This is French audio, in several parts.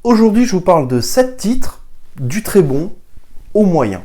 Aujourd'hui, je vous parle de 7 titres, du très bon au moyen.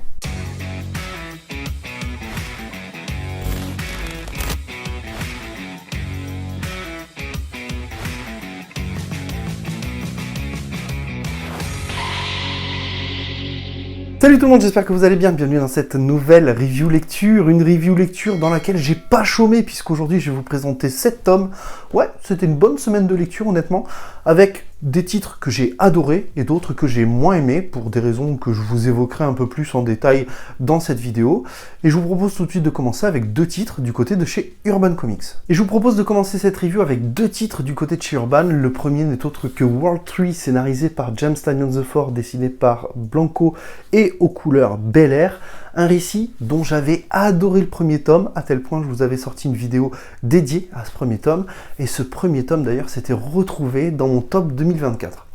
Salut tout le monde, j'espère que vous allez bien, bienvenue dans cette nouvelle review lecture, une review lecture dans laquelle j'ai pas chômé puisqu'aujourd'hui je vais vous présenter 7 tomes. Ouais, c'était une bonne semaine de lecture honnêtement, avec des titres que j'ai adorés et d'autres que j'ai moins aimés pour des raisons que je vous évoquerai un peu plus en détail dans cette vidéo. Et je vous propose tout de suite de commencer avec 2 titres du côté de chez Urban Comics. Et je vous propose de commencer cette review avec 2 titres du côté de chez Urban. Le premier n'est autre que World 3, scénarisé par James Tynion IV, dessiné par Blanco et aux couleurs Bel Air. Un récit dont j'avais adoré le premier tome, à tel point que je vous avais sorti une vidéo dédiée à ce premier tome. Et ce premier tome d'ailleurs s'était retrouvé dans mon top 2024.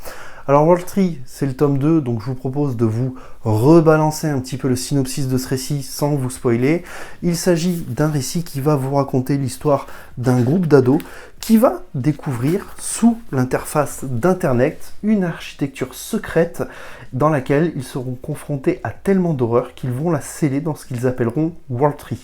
Alors World 3, c'est le tome 2, donc je vous propose de vous rebalancer un petit peu le synopsis de ce récit sans vous spoiler. Il s'agit d'un récit qui va vous raconter l'histoire d'un groupe d'ados qui va découvrir sous l'interface d'Internet une architecture secrète dans laquelle ils seront confrontés à tellement d'horreurs qu'ils vont la sceller dans ce qu'ils appelleront World 3.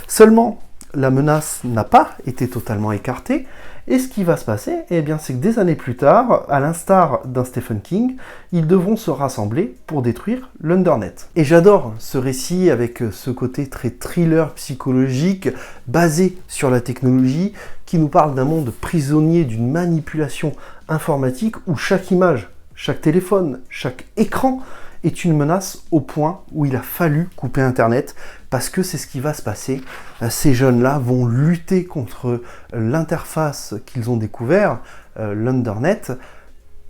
Seulement, la menace n'a pas été totalement écartée, et ce qui va se passer, eh bien, c'est que des années plus tard, à l'instar d'un Stephen King, ils devront se rassembler pour détruire l'Undernet. Et j'adore ce récit avec ce côté très thriller psychologique, basé sur la technologie, qui nous parle d'un monde prisonnier d'une manipulation informatique où chaque image, chaque téléphone, chaque écran est une menace au point où il a fallu couper Internet parce que c'est ce qui va se passer. Ces jeunes-là vont lutter contre l'interface qu'ils ont découvert, l'Undernet,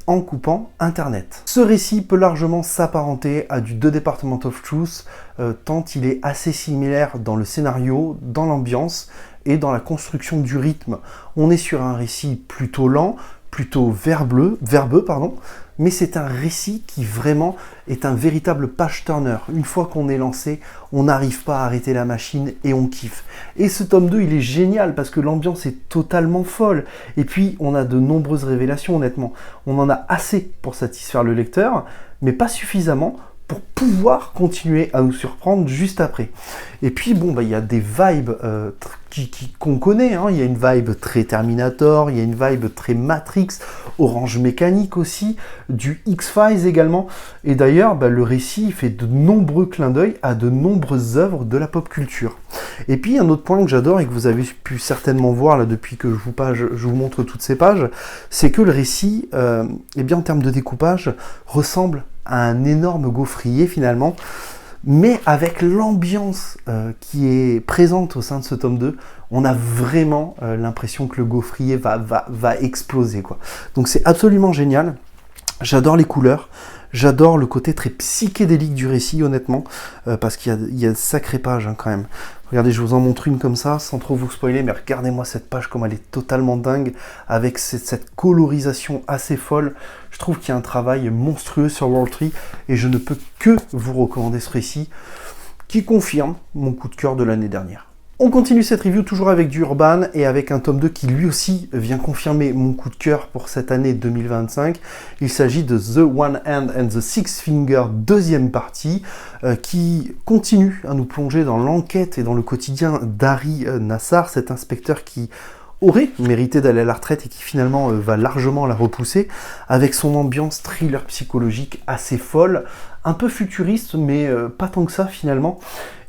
en coupant Internet. Ce récit peut largement s'apparenter à du The Department of Truth, tant il est assez similaire dans le scénario, dans l'ambiance et dans la construction du rythme. On est sur un récit plutôt lent, plutôt verbeux, mais c'est un récit qui vraiment est un véritable page-turner. Une fois qu'on est lancé, on n'arrive pas à arrêter la machine et on kiffe. Et ce tome 2, il est génial parce que l'ambiance est totalement folle. Et puis, on a de nombreuses révélations, honnêtement. On en a assez pour satisfaire le lecteur, mais pas suffisamment pour pouvoir continuer à nous surprendre juste après. Et puis, bon, il y a des vibes qu'on connaît, hein. Il y a une vibe très Terminator, il y a une vibe très Matrix, Orange Mécanique aussi, du X-Files également. Et d'ailleurs, le récit fait de nombreux clins d'œil à de nombreuses œuvres de la pop culture. Et puis, un autre point que j'adore et que vous avez pu certainement voir là depuis que je vous montre toutes ces pages, c'est que le récit, en termes de découpage, ressemble à un énorme gaufrier finalement, mais avec l'ambiance qui est présente au sein de ce tome 2, on a vraiment l'impression que le gaufrier va exploser, quoi. Donc c'est absolument génial, j'adore les couleurs, j'adore le côté très psychédélique du récit honnêtement, parce qu'il y a de sacrées pages quand même. Regardez, je vous en montre une comme ça, sans trop vous spoiler, mais regardez-moi cette page comme elle est totalement dingue, avec cette colorisation assez folle. Je trouve qu'il y a un travail monstrueux sur World 3, et je ne peux que vous recommander ce récit, qui confirme mon coup de cœur de l'année dernière. On continue cette review toujours avec du Urban et avec un tome 2 qui lui aussi vient confirmer mon coup de cœur pour cette année 2025. Il s'agit de The One Hand and the Six Finger, deuxième partie, qui continue à nous plonger dans l'enquête et dans le quotidien d'Harry Nassar, cet inspecteur qui aurait mérité d'aller à la retraite et qui finalement va largement la repousser, avec son ambiance thriller psychologique assez folle, un peu futuriste mais pas tant que ça finalement,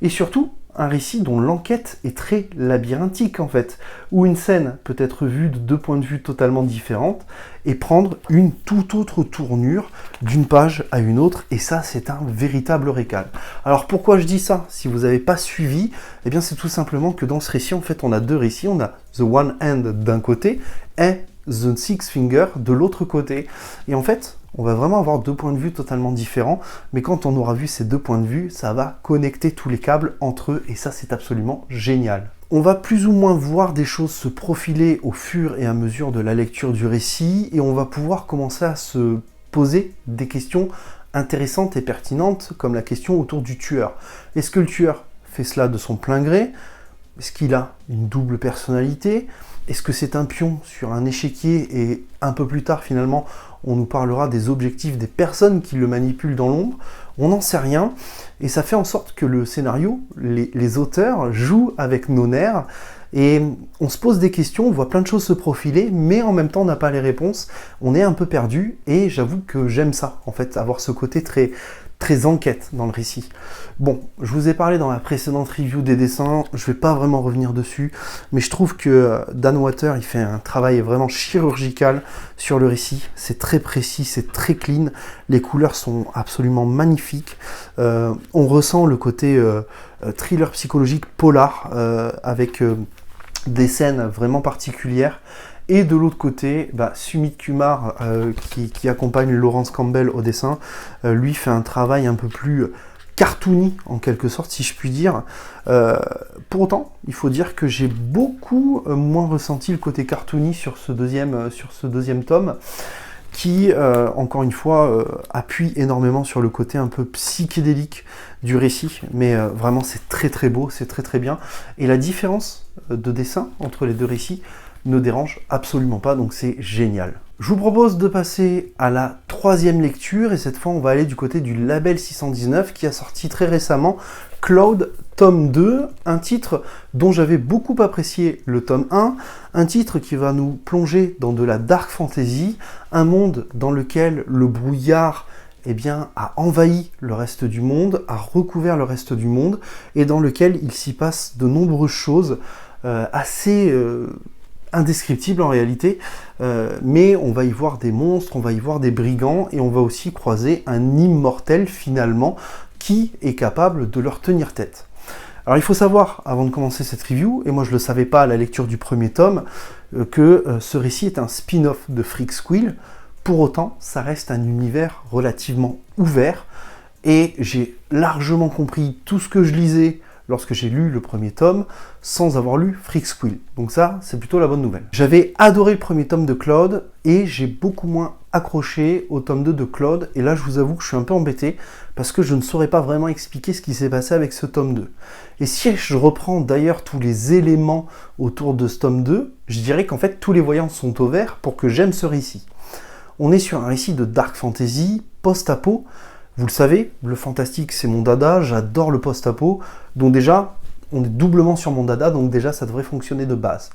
et surtout un récit dont l'enquête est très labyrinthique en fait, où une scène peut être vue de 2 points de vue totalement différentes et prendre une toute autre tournure d'une page à une autre, et ça c'est un véritable régal. Alors pourquoi je dis ça? Si vous n'avez pas suivi, eh bien c'est tout simplement que dans ce récit en fait on a 2 récits, on a The One Hand d'un côté et The Six Finger de l'autre côté, et en fait on va vraiment avoir 2 points de vue totalement différents, mais quand on aura vu ces 2 points de vue, ça va connecter tous les câbles entre eux, et ça c'est absolument génial. On va plus ou moins voir des choses se profiler au fur et à mesure de la lecture du récit, et on va pouvoir commencer à se poser des questions intéressantes et pertinentes, comme la question autour du tueur. Est-ce que le tueur fait cela de son plein gré? Est-ce qu'il a une double personnalité? Est-ce que c'est un pion sur un échiquier et un peu plus tard finalement on nous parlera des objectifs des personnes qui le manipulent dans l'ombre? On n'en sait rien et ça fait en sorte que le scénario, les auteurs jouent avec nos nerfs et on se pose des questions, on voit plein de choses se profiler mais en même temps on n'a pas les réponses, on est un peu perdu et j'avoue que j'aime ça en fait, avoir ce côté très enquête dans le récit. Bon, je vous ai parlé dans la précédente review des dessins, je vais pas vraiment revenir dessus, mais je trouve que Dan Water, il fait un travail vraiment chirurgical sur le récit, c'est très précis, c'est très clean, les couleurs sont absolument magnifiques, on ressent le côté thriller psychologique polar, avec des scènes vraiment particulières. Et de l'autre côté, Sumit Kumar, qui accompagne Laurence Campbell au dessin, lui fait un travail un peu plus cartoony, en quelque sorte, si je puis dire. Pour autant, il faut dire que j'ai beaucoup moins ressenti le côté cartoony sur ce deuxième tome, qui, encore une fois, appuie énormément sur le côté un peu psychédélique du récit. Mais vraiment, c'est très beau, c'est très bien. Et la différence de dessin entre les deux récits ne dérange absolument pas, donc c'est génial. Je vous propose de passer à la troisième lecture, et cette fois on va aller du côté du Label 619 qui a sorti très récemment Cloud tome 2, un titre dont j'avais beaucoup apprécié le tome 1, un titre qui va nous plonger dans de la dark fantasy, un monde dans lequel le brouillard a envahi le reste du monde, a recouvert le reste du monde, et dans lequel il s'y passe de nombreuses choses assez indescriptible en réalité, mais on va y voir des monstres, on va y voir des brigands, et on va aussi croiser un immortel finalement qui est capable de leur tenir tête. Alors il faut savoir, avant de commencer cette review, et moi je ne le savais pas à la lecture du premier tome, que ce récit est un spin-off de Freak Squill. Pour autant, ça reste un univers relativement ouvert, et j'ai largement compris tout ce que je lisais lorsque j'ai lu le premier tome, sans avoir lu Freak Squill. Donc ça, c'est plutôt la bonne nouvelle. J'avais adoré le premier tome de Cloud, et j'ai beaucoup moins accroché au tome 2 de Cloud, et là je vous avoue que je suis un peu embêté, parce que je ne saurais pas vraiment expliquer ce qui s'est passé avec ce tome 2. Et si je reprends d'ailleurs tous les éléments autour de ce tome 2, je dirais qu'en fait tous les voyants sont au vert pour que j'aime ce récit. On est sur un récit de dark fantasy, post-apo. Vous le savez, le fantastique c'est mon dada, j'adore le post-apo, donc déjà, on est doublement sur mon dada, donc déjà ça devrait fonctionner de base.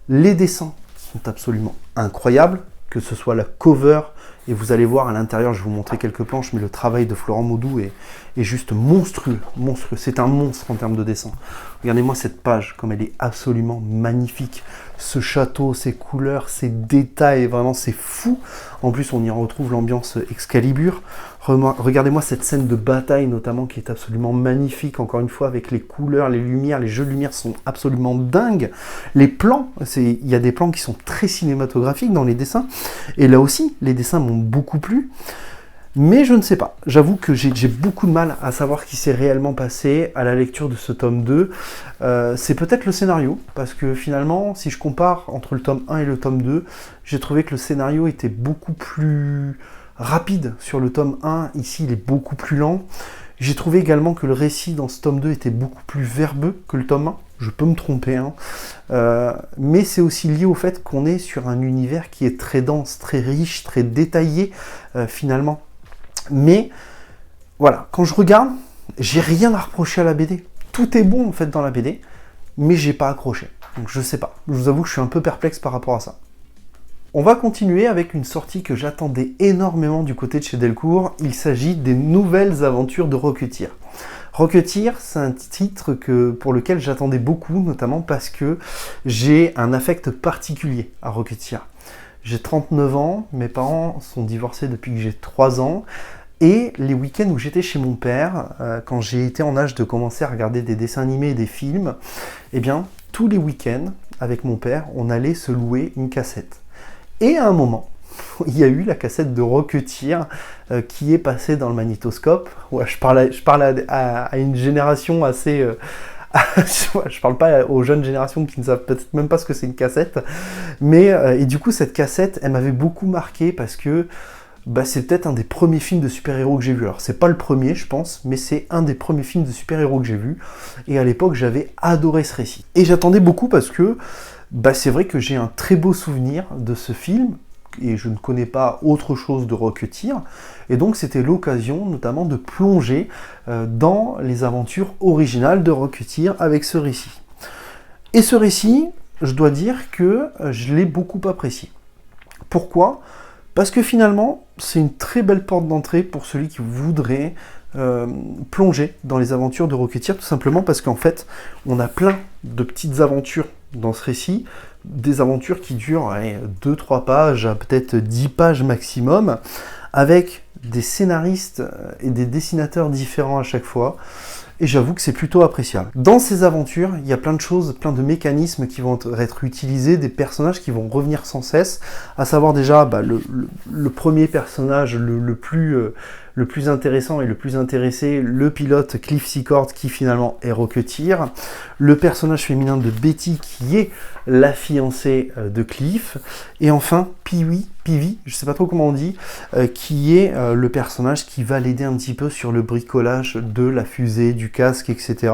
Les dessins sont absolument incroyables, que ce soit la cover, et vous allez voir à l'intérieur, je vais vous montrer quelques planches, mais le travail de Florent Maudou est juste monstrueux, c'est un monstre en termes de dessin. Regardez-moi cette page, comme elle est absolument magnifique. Ce château, ses couleurs, ses détails, vraiment c'est fou. En plus, on y retrouve l'ambiance Excalibur. Regardez-moi cette scène de bataille notamment qui est absolument magnifique, encore une fois, avec les couleurs, les lumières, les jeux de lumière sont absolument dingues. Les plans, il y a des plans qui sont très cinématographiques dans les dessins, et là aussi, les dessins m'ont beaucoup plu. Mais je ne sais pas, j'avoue que j'ai beaucoup de mal à savoir ce qui s'est réellement passé à la lecture de ce tome 2. C'est peut-être le scénario, parce que finalement, si je compare entre le tome 1 et le tome 2, j'ai trouvé que le scénario était beaucoup plus rapide sur le tome 1, ici il est beaucoup plus lent. J'ai trouvé également que le récit dans ce tome 2 était beaucoup plus verbeux que le tome 1, je peux me tromper, hein. Mais c'est aussi lié au fait qu'on est sur un univers qui est très dense, très riche, très détaillé finalement. Mais voilà, quand je regarde, j'ai rien à reprocher à la BD. Tout est bon en fait dans la BD, mais j'ai pas accroché. Donc je sais pas, je vous avoue que je suis un peu perplexe par rapport à ça. On va continuer avec une sortie que j'attendais énormément du côté de chez Delcourt. Il s'agit des nouvelles aventures de Rocketeer. Rocketeer, c'est un titre pour lequel j'attendais beaucoup, notamment parce que j'ai un affect particulier à Rocketeer. J'ai 39 ans, mes parents sont divorcés depuis que j'ai 3 ans, et les week-ends où j'étais chez mon père, quand j'ai été en âge de commencer à regarder des dessins animés et des films, eh bien, tous les week-ends, avec mon père, on allait se louer une cassette. Et à un moment, il y a eu la cassette de Rocketeer qui est passée dans le magnétoscope. Ouais, je parle à une génération assez... je parle pas aux jeunes générations qui ne savent peut-être même pas ce que c'est une cassette. Mais, et du coup, cette cassette, elle m'avait beaucoup marqué parce que c'est peut-être un des premiers films de super-héros que j'ai vu. Alors, c'est pas le premier, je pense, mais c'est un des premiers films de super-héros que j'ai vu. Et à l'époque, j'avais adoré ce récit. Et j'attendais beaucoup parce que c'est vrai que j'ai un très beau souvenir de ce film, et je ne connais pas autre chose de Rocketeer, et donc c'était l'occasion notamment de plonger dans les aventures originales de Rocketeer avec ce récit. Et ce récit, je dois dire que je l'ai beaucoup apprécié. Pourquoi ? Parce que finalement, c'est une très belle porte d'entrée pour celui qui voudrait plonger dans les aventures de Rocketeer, tout simplement parce qu'en fait, on a plein de petites aventures dans ce récit, des aventures qui durent 2-3 pages, à peut-être 10 pages maximum, avec des scénaristes et des dessinateurs différents à chaque fois, et j'avoue que c'est plutôt appréciable. Dans ces aventures, il y a plein de choses, plein de mécanismes qui vont être utilisés, des personnages qui vont revenir sans cesse, à savoir déjà le premier personnage le plus intéressant et le plus intéressé, le pilote Cliff Secord, qui finalement est Rocketeer, le personnage féminin de Betty, qui est la fiancée de Cliff, et enfin Peewee, je sais pas trop comment on dit, qui est le personnage qui va l'aider un petit peu sur le bricolage de la fusée, du casque, etc.,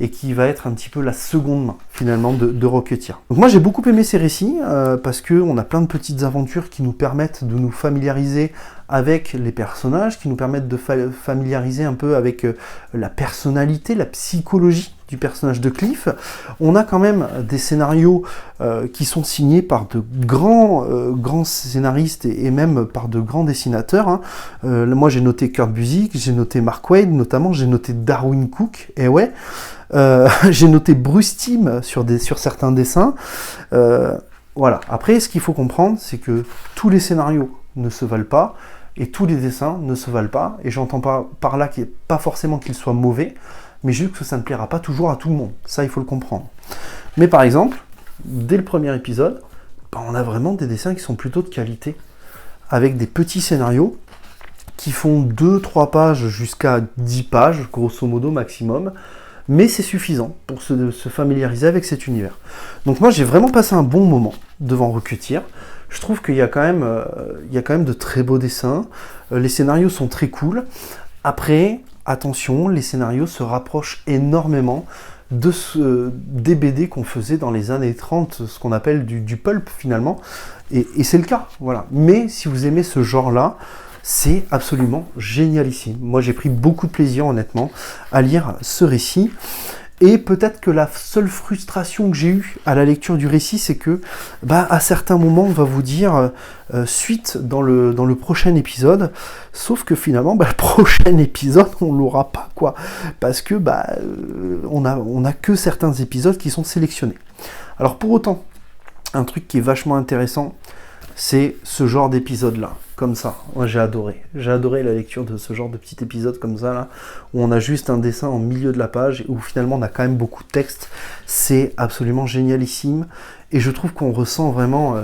et qui va être un petit peu la seconde main, finalement, de Rocketeer. Donc moi, j'ai beaucoup aimé ces récits, parce qu'on a plein de petites aventures qui nous permettent de nous familiariser avec les personnages, qui nous permettent de familiariser un peu avec la personnalité, la psychologie du personnage de Cliff. On a quand même des scénarios qui sont signés par de grands scénaristes et même par de grands dessinateurs. Moi, j'ai noté Kurt Busiek, j'ai noté Mark Waid, notamment, j'ai noté Darwyn Cooke, et ouais, j'ai noté Bruce Timm sur certains dessins. Voilà. Après, ce qu'il faut comprendre, c'est que tous les scénarios ne se valent pas, et tous les dessins ne se valent pas, et j'entends par là qu'il n'est pas forcément qu'ils soient mauvais, mais juste que ça ne plaira pas toujours à tout le monde. Ça, il faut le comprendre. Mais par exemple, dès le premier épisode, on a vraiment des dessins qui sont plutôt de qualité, avec des petits scénarios qui font 2-3 pages jusqu'à 10 pages, grosso modo maximum, mais c'est suffisant pour se familiariser avec cet univers. Donc moi, j'ai vraiment passé un bon moment devant Rocketeer. Je trouve qu'il y a quand même de très beaux dessins. Les scénarios sont très cool. Après, attention, les scénarios se rapprochent énormément des BD qu'on faisait dans les années 30, ce qu'on appelle du pulp finalement. Et c'est le cas, voilà. Mais si vous aimez ce genre-là, c'est absolument génialissime. Moi, j'ai pris beaucoup de plaisir, honnêtement, à lire ce récit. Et peut-être que la seule frustration que j'ai eue à la lecture du récit, c'est que, à certains moments, on va vous dire suite dans le prochain épisode, sauf que finalement, le prochain épisode, on l'aura pas, quoi. Parce que, on a que certains épisodes qui sont sélectionnés. Alors, pour autant, un truc qui est vachement intéressant, c'est ce genre d'épisode-là, comme ça. Moi, j'ai adoré. J'ai adoré la lecture de ce genre de petit épisode comme ça, là, où on a juste un dessin en milieu de la page, et où finalement on a quand même beaucoup de texte. C'est absolument génialissime, et je trouve qu'on ressent vraiment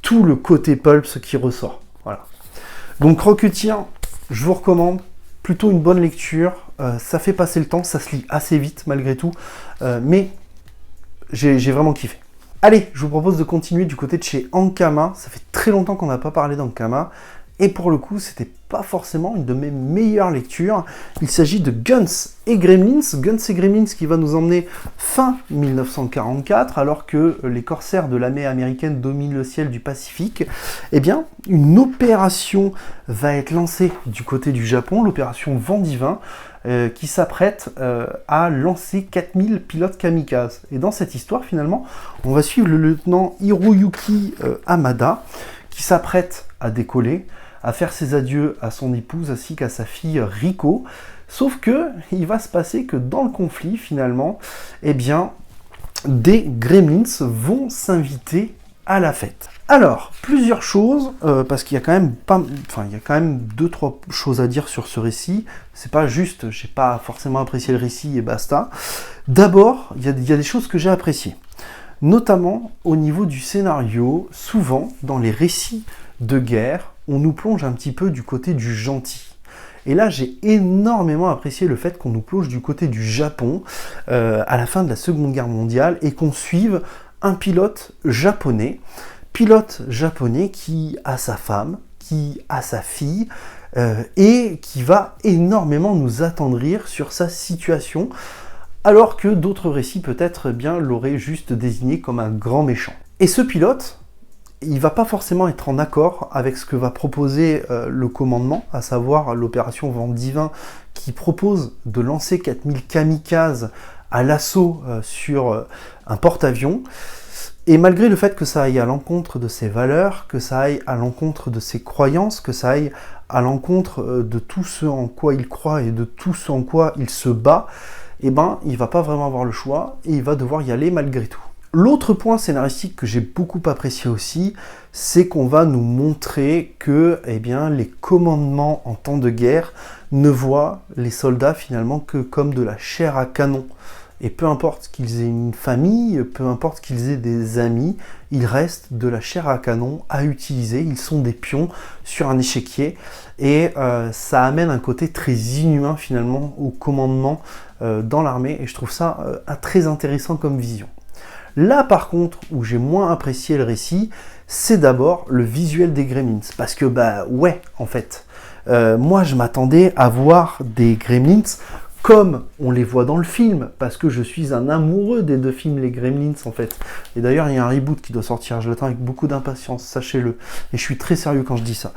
tout le côté pulp qui ressort. Voilà. Donc Rocketeer, je vous recommande, plutôt une bonne lecture. Ça fait passer le temps, ça se lit assez vite malgré tout, mais j'ai vraiment kiffé. Allez, je vous propose de continuer du côté de chez Ankama. Ça fait très longtemps qu'on n'a pas parlé d'Ankama. Et pour le coup, c'était pas forcément une de mes meilleures lectures. Il s'agit de Guns et Gremlins. Guns et Gremlins qui va nous emmener fin 1944, alors que les corsaires de l'armée américaine dominent le ciel du Pacifique. Eh bien, une opération va être lancée du côté du Japon, l'opération Vent Divin, qui s'apprête à lancer 4000 pilotes kamikazes. Et dans cette histoire, finalement, on va suivre le lieutenant Hiroyuki Hamada, qui s'apprête à décoller, à faire ses adieux à son épouse ainsi qu'à sa fille Riko. Sauf que il va se passer que dans le conflit, finalement, eh bien, des gremlins vont s'inviter à la fête. Alors, plusieurs choses, parce qu'il y a quand même il y a quand même 2-3 choses à dire sur ce récit. C'est pas juste, j'ai pas forcément apprécié le récit et basta. D'abord, il y a des choses que j'ai appréciées. Notamment au niveau du scénario, souvent, dans les récits de guerre, on nous plonge un petit peu du côté du gentil. Et là, j'ai énormément apprécié le fait qu'on nous plonge du côté du Japon, à la fin de la Seconde Guerre mondiale, et qu'on suive un pilote japonais qui a sa femme, qui a sa fille, et qui va énormément nous attendrir sur sa situation, alors que d'autres récits peut-être l'auraient juste désigné comme un grand méchant. Et ce pilote, il va pas forcément être en accord avec ce que va proposer le commandement, à savoir l'opération Vent Divin, qui propose de lancer 4000 kamikazes à l'assaut sur un porte-avions. Et malgré le fait que ça aille à l'encontre de ses valeurs, que ça aille à l'encontre de ses croyances, que ça aille à l'encontre de tout ce en quoi il croit et de tout ce en quoi il se bat, eh ben, il va pas vraiment avoir le choix et il va devoir y aller malgré tout. L'autre point scénaristique que j'ai beaucoup apprécié aussi, c'est qu'on va nous montrer que les commandements en temps de guerre ne voient les soldats finalement que comme de la chair à canon. Et peu importe qu'ils aient une famille, peu importe qu'ils aient des amis, ils restent de la chair à canon à utiliser, ils sont des pions sur un échiquier, et ça amène un côté très inhumain finalement au commandement dans l'armée, et je trouve ça très intéressant comme vision. Là par contre, où j'ai moins apprécié le récit, c'est d'abord le visuel des Gremlins, parce que en fait, moi je m'attendais à voir des Gremlins comme on les voit dans le film, parce que je suis un amoureux des deux films, les Gremlins en fait. Et d'ailleurs, il y a un reboot qui doit sortir, je l'attends avec beaucoup d'impatience, sachez-le. Et je suis très sérieux quand je dis ça.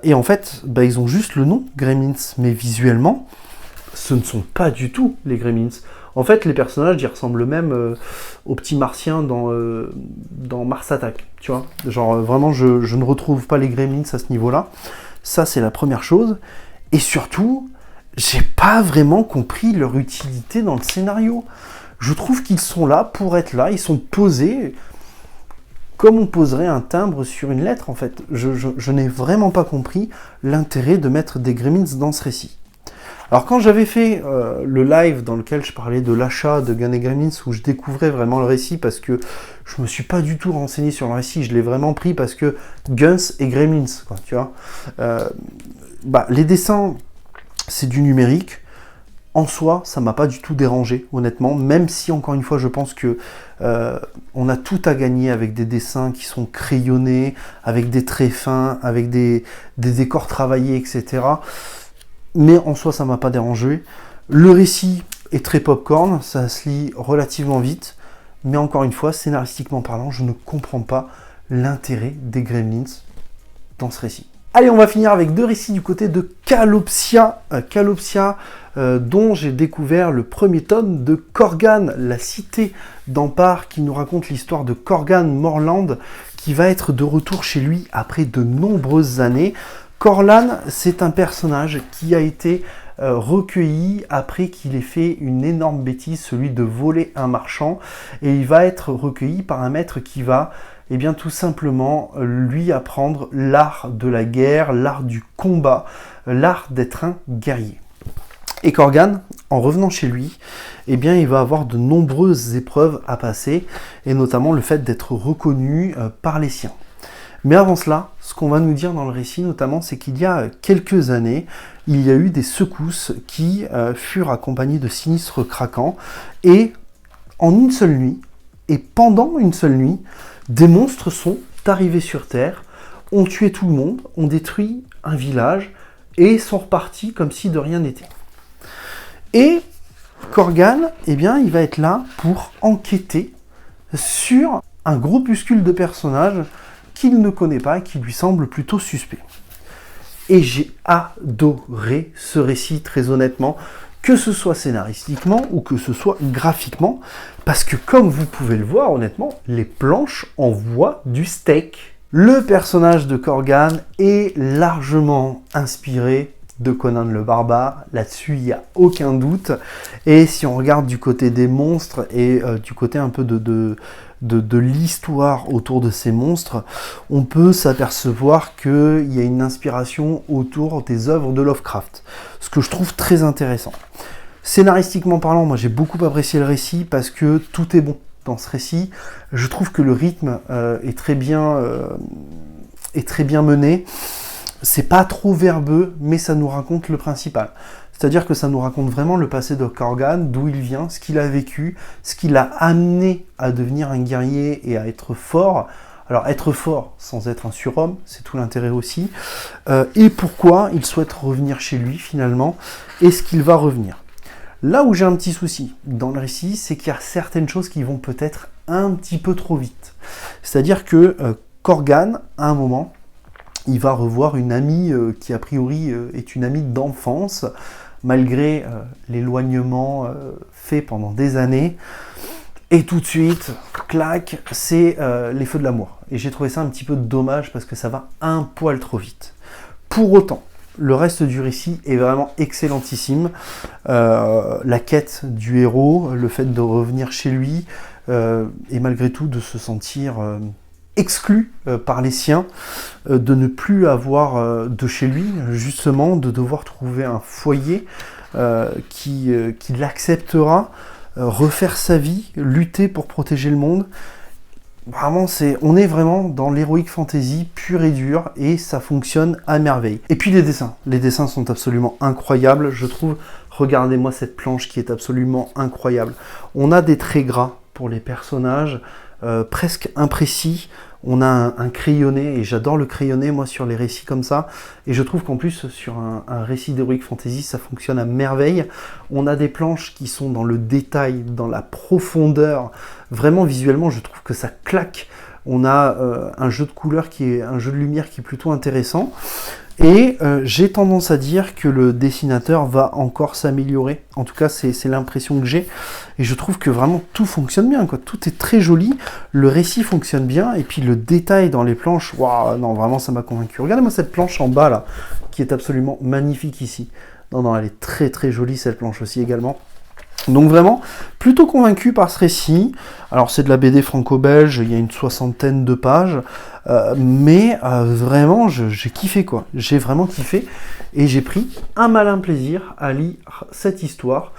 Et en fait, ils ont juste le nom, Gremlins, mais visuellement, ce ne sont pas du tout les Gremlins. En fait, les personnages, ils ressemblent même aux petits martiens dans Mars Attack, tu vois. Genre, vraiment, je ne retrouve pas les Gremlins à ce niveau-là. Ça, c'est la première chose. Et surtout, j'ai pas vraiment compris leur utilité dans le scénario. Je trouve qu'ils sont là pour être là, ils sont posés comme on poserait un timbre sur une lettre en fait. Je n'ai vraiment pas compris l'intérêt de mettre des Gremlins dans ce récit. Alors quand j'avais fait le live dans lequel je parlais de l'achat de Guns & Gremlins, où je découvrais vraiment le récit parce que je me suis pas du tout renseigné sur le récit, je l'ai vraiment pris parce que Guns et Gremlins, quoi, tu vois. Les dessins, c'est du numérique. En soi, ça m'a pas du tout dérangé, honnêtement, même si, encore une fois, je pense que on a tout à gagner avec des dessins qui sont crayonnés, avec des traits fins, avec des décors travaillés, etc. Mais en soi, ça m'a pas dérangé. Le récit est très popcorn, ça se lit relativement vite, mais encore une fois, scénaristiquement parlant, je ne comprends pas l'intérêt des Gremlins dans ce récit. Allez, on va finir avec deux récits du côté de Calopsia. Dont j'ai découvert le premier tome de Corgan, la cité d'Empare, qui nous raconte l'histoire de Corgan Morland, qui va être de retour chez lui après de nombreuses années. Corlan, c'est un personnage qui a été recueilli après qu'il ait fait une énorme bêtise, celui de voler un marchand, et il va être recueilli par un maître qui va tout simplement lui apprendre l'art de la guerre, l'art du combat, l'art d'être un guerrier. Et Corgan, en revenant chez lui, il va avoir de nombreuses épreuves à passer, et notamment le fait d'être reconnu par les siens. Mais avant cela, ce qu'on va nous dire dans le récit notamment, c'est qu'il y a quelques années, il y a eu des secousses qui furent accompagnées de sinistres craquants, et en une seule nuit, et pendant une seule nuit, des monstres sont arrivés sur Terre, ont tué tout le monde, ont détruit un village, et sont repartis comme si de rien n'était. Et Corgan, il va être là pour enquêter sur un groupuscule de personnages qu'il ne connaît pas et qui lui semble plutôt suspect. Et j'ai adoré ce récit, très honnêtement, que ce soit scénaristiquement ou que ce soit graphiquement, parce que comme vous pouvez le voir, honnêtement, les planches envoient du steak. Le personnage de Corgan est largement inspiré de Conan le Barbare, là-dessus il n'y a aucun doute. Et si on regarde du côté des monstres et du côté un peu de l'histoire autour de ces monstres, on peut s'apercevoir qu'il y a une inspiration autour des œuvres de Lovecraft, ce que je trouve très intéressant. Scénaristiquement parlant, moi j'ai beaucoup apprécié le récit parce que tout est bon dans ce récit. Je trouve que le rythme est très bien mené. C'est pas trop verbeux, mais ça nous raconte le principal. C'est-à-dire que ça nous raconte vraiment le passé de Corgan, d'où il vient, ce qu'il a vécu, ce qui l'a amené à devenir un guerrier et à être fort. Alors être fort sans être un surhomme, c'est tout l'intérêt aussi. Et pourquoi il souhaite revenir chez lui finalement, et ce qu'il va revenir. Là où j'ai un petit souci dans le récit, c'est qu'il y a certaines choses qui vont peut-être un petit peu trop vite. C'est-à-dire que Corgan, à un moment, il va revoir une amie qui a priori est une amie d'enfance, malgré l'éloignement fait pendant des années. Et tout de suite, clac, c'est les feux de l'amour. Et j'ai trouvé ça un petit peu dommage parce que ça va un poil trop vite. Pour autant, le reste du récit est vraiment excellentissime. La quête du héros, le fait de revenir chez lui, et malgré tout de se sentir exclu par les siens, de ne plus avoir de chez lui, justement, de devoir trouver un foyer qui l'acceptera, refaire sa vie, lutter pour protéger le monde. Vraiment, on est vraiment dans l'heroic fantasy pur et dur, et ça fonctionne à merveille. Et puis les dessins sont absolument incroyables, je trouve. Regardez-moi cette planche qui est absolument incroyable. On a des traits gras pour les personnages, presque imprécis. On a un crayonné, et j'adore le crayonné, moi, sur les récits comme ça. Et je trouve qu'en plus, sur un récit d'Heroic Fantasy, ça fonctionne à merveille. On a des planches qui sont dans le détail, dans la profondeur. Vraiment, visuellement, je trouve que ça claque. On a un jeu de couleurs, un jeu de lumière qui est plutôt intéressant. Et j'ai tendance à dire que le dessinateur va encore s'améliorer. En tout cas, c'est l'impression que j'ai. Et je trouve que vraiment tout fonctionne bien, quoi. Tout est très joli, le récit fonctionne bien, et puis le détail dans les planches, waouh, non, vraiment, ça m'a convaincu. Regardez-moi cette planche en bas, là, qui est absolument magnifique ici. Non, elle est très très jolie, cette planche aussi, également. Donc vraiment, plutôt convaincu par ce récit. Alors c'est de la BD franco-belge, il y a une 60aine de pages, mais vraiment j'ai kiffé, quoi. J'ai vraiment kiffé, et j'ai pris un malin plaisir à lire cette histoire,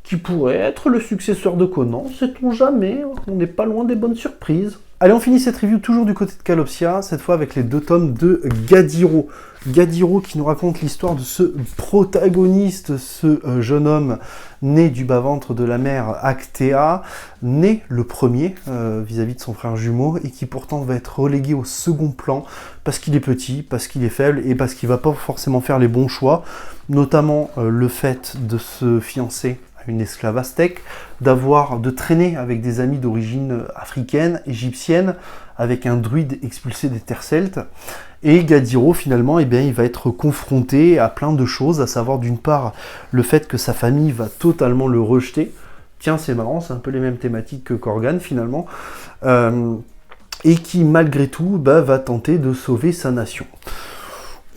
qui pourrait être le successeur de Conan, sait-on jamais, on n'est pas loin des bonnes surprises. Allez, on finit cette review toujours du côté de Calopsia, cette fois avec les 2 tomes de Gadiro. Gadiro qui nous raconte l'histoire de ce protagoniste, ce jeune homme né du bas-ventre de la mère Actea, né le premier vis-à-vis de son frère jumeau, et qui pourtant va être relégué au second plan parce qu'il est petit, parce qu'il est faible, et parce qu'il va pas forcément faire les bons choix, notamment le fait de se fiancer une esclave aztèque, de traîner avec des amis d'origine africaine, égyptienne, avec un druide expulsé des terres celtes. Et Gadiro, finalement, il va être confronté à plein de choses, à savoir d'une part le fait que sa famille va totalement le rejeter. Tiens, c'est marrant, c'est un peu les mêmes thématiques que Corgan, finalement. Et qui, malgré tout, va tenter de sauver sa nation.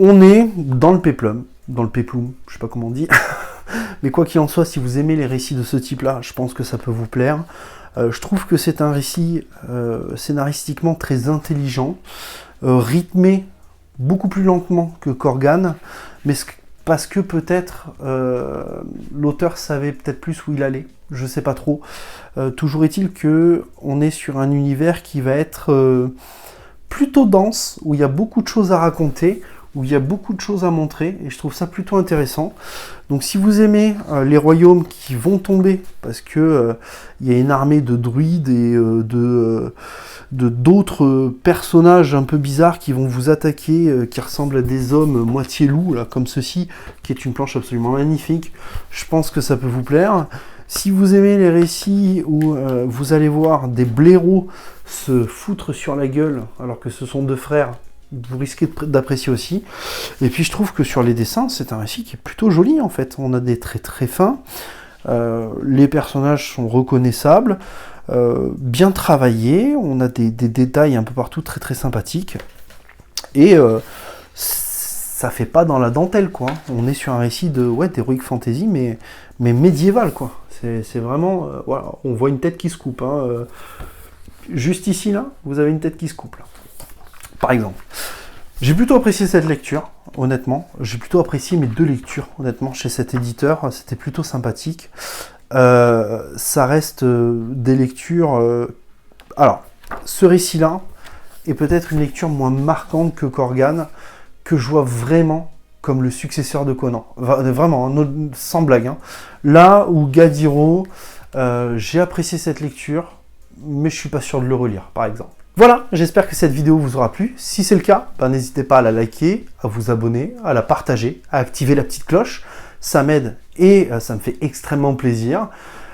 On est dans le péplum, je sais pas comment on dit. Mais quoi qu'il en soit, si vous aimez les récits de ce type-là, je pense que ça peut vous plaire. Je trouve que c'est un récit scénaristiquement très intelligent, rythmé beaucoup plus lentement que Corgan, mais parce que peut-être l'auteur savait peut-être plus où il allait, je sais pas trop. Toujours est-il que on est sur un univers qui va être plutôt dense, où il y a beaucoup de choses à raconter, où il y a beaucoup de choses à montrer, et je trouve ça plutôt intéressant. Donc si vous aimez les royaumes qui vont tomber, parce que il y a une armée de druides et d'autres personnages un peu bizarres qui vont vous attaquer, qui ressemblent à des hommes moitié loups, là, comme ceci, qui est une planche absolument magnifique, je pense que ça peut vous plaire. Si vous aimez les récits où vous allez voir des blaireaux se foutre sur la gueule, alors que ce sont 2 frères, vous risquez d'apprécier aussi. Et puis je trouve que sur les dessins, c'est un récit qui est plutôt joli en fait. On a des traits très fins, les personnages sont reconnaissables, bien travaillés, on a des détails un peu partout très très sympathiques. Et ça fait pas dans la dentelle, quoi. On est sur un récit d'Heroic Fantasy, mais médiéval, quoi. C'est vraiment... voilà, on voit une tête qui se coupe. Hein. Juste ici, là, vous avez une tête qui se coupe, là. Par exemple. J'ai plutôt apprécié cette lecture, honnêtement. J'ai plutôt apprécié mes 2 lectures, honnêtement, chez cet éditeur. C'était plutôt sympathique. Ça reste des lectures... Alors, ce récit-là est peut-être une lecture moins marquante que Corgan, que je vois vraiment comme le successeur de Conan. Vraiment, hein, sans blague. Hein. Là où Gadiro, j'ai apprécié cette lecture, mais je suis pas sûr de le relire, par exemple. Voilà, j'espère que cette vidéo vous aura plu. Si c'est le cas, n'hésitez pas à la liker, à vous abonner, à la partager, à activer la petite cloche. Ça m'aide et ça me fait extrêmement plaisir.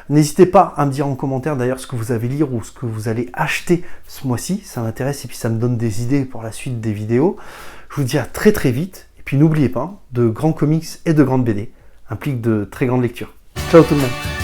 N'hésitez pas à me dire en commentaire d'ailleurs ce que vous allez lire ou ce que vous allez acheter ce mois-ci, ça m'intéresse et puis ça me donne des idées pour la suite des vidéos. Je vous dis à très très vite, et puis n'oubliez pas, de grands comics et de grandes BD impliquent de très grandes lectures. Ciao tout le monde!